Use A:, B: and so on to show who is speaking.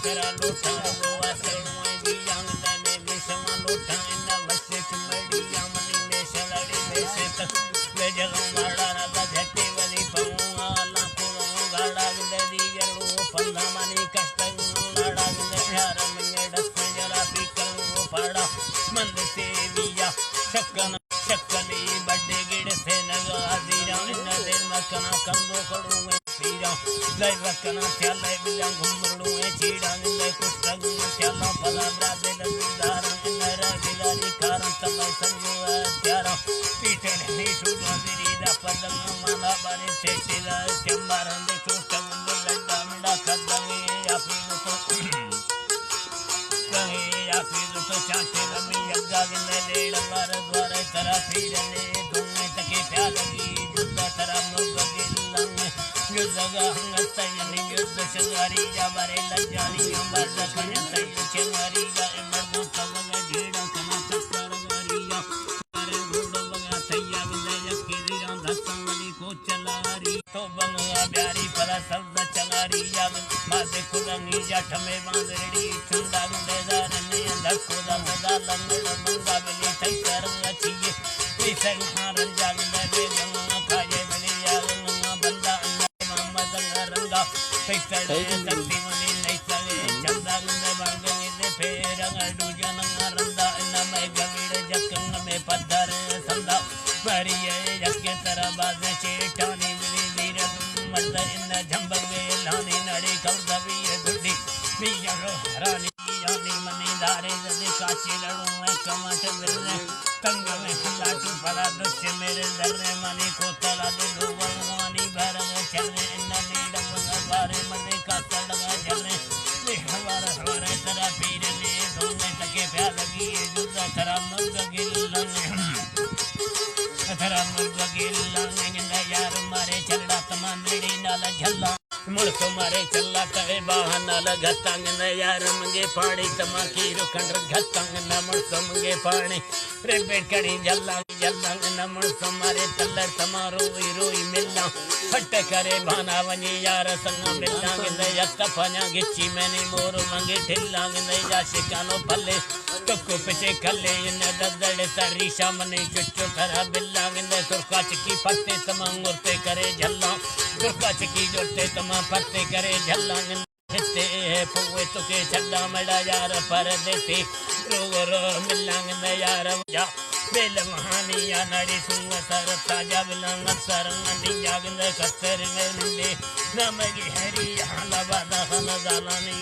A: तेरा लोटा गोवा सड़ुए दियांग तने विषमा लोटा इन वश्य चमड़ी यामनी में शलड़ी में से तक वे जगह मारा ना झटे वली पमुआ लाखों गाड़ा गिंदी गलो पंदा मनी कष्ट गाड़ा गिंदे यार मंगे डस जरा पीकर पाड़ा मन से विया शक्कन शक्कनी बड़े गिड़ से नगा दीरा इन दिल मकना कंदो कड़ूए पीरा लय वकना चले बिलंग घुमड़ूए चीड़ा गिंदे कुष्टग चला फला ब्रादे लदार इन रगिलारी कारण तले संजो त्यारा पीटे नहीं सुनो दिरीदा पदंग माला बारे चेटिला चंबारंदे चोटग लंडा मिडा कदंगे यापी तो कहे यापी तो चाचे लमी यज्ञा गिंदे लेड बार द्वार तरा फिरने तुमे तके प्यालगी जुद्ध तरा मुर्ग गिल्लंग युद्धगा हंग तयनी युद्ध शगारी जा बारे लजारी अंबर दखन तय चंगारी जा मर्दो तवग झीड़ा कना चक्कर गारिया मारे घोड़ो बगा थैया गिंदे यक्की रीरा धसंगली को चलारी तो बनवा प्यारी पला शब्द चंगारी जा मादे खुदंगी जठ में बांदड़ी चुंडा गिंदे दारने धक्को दा मदा लंगड़ मंगा बली थई करंग छिए इसन हारन जागिंदे बेगंगा खाए बली यागंगा बंदा मोहम्मद रंगा पैतड़े शक्ति मनी नहीं चले चंदा गिंदे बांगंगे दे फेर अगडू जनंगा रंदा नमे गवीड़ जकंग में पत्थर संदा परिये यके तरह बाजे चेटानी मिली वीर मर्द इन झंबग में लानी नड़ी कौदवी दुड़ी मियरो रानी यानी मनी दारे जदे काची लड़ूं कमट बिरने तंग में लाटू फला दुष्ट मेरे दर्रे मनी को तला दे लोवलवानी भरंग चलने इन नीडम बारे मने का तड़गा चलने ले हमारा हमारे तरह पीरने दोने तके प्यालगी जुदा तरह मुर्ग गिल्लंग तरह मुर्ग गिल्लंग गिंदा यार मारे चलड़ा तमांदड़ी नाल झल्ला मुल्क मारे चल्ला करे बाहन लगतंग न यार मंगे पानी तमाकी रुखंड घतंग न मुल्क मंगे पानी रे बेकड़ी जल्ला जल्लंग न मुल्क मारे तल्लर तमारो रोई मिलना फट करे भाना वनी यार संग मिलंग न यक फना गिची मैंने मोर मंगे ठिलंग न या शिकानो फले टको पिचे खले इन ददड़ तरी शामने चुच्चो तरह बिल्लंग न तुरका चकी फटे तमंगुरते करे झल्ला तुरका चकी जोते तमा फटे करे झल्लंग हिते पुए तुके छड्डा मड़ा यार परदेसी रोगरो मिलंग न यार जा बेल महानी या नड़ी सुंग सर ताजा बिलंग सरंग दी जागंद कसर में नमगी हरी हाला बादा खन जालानी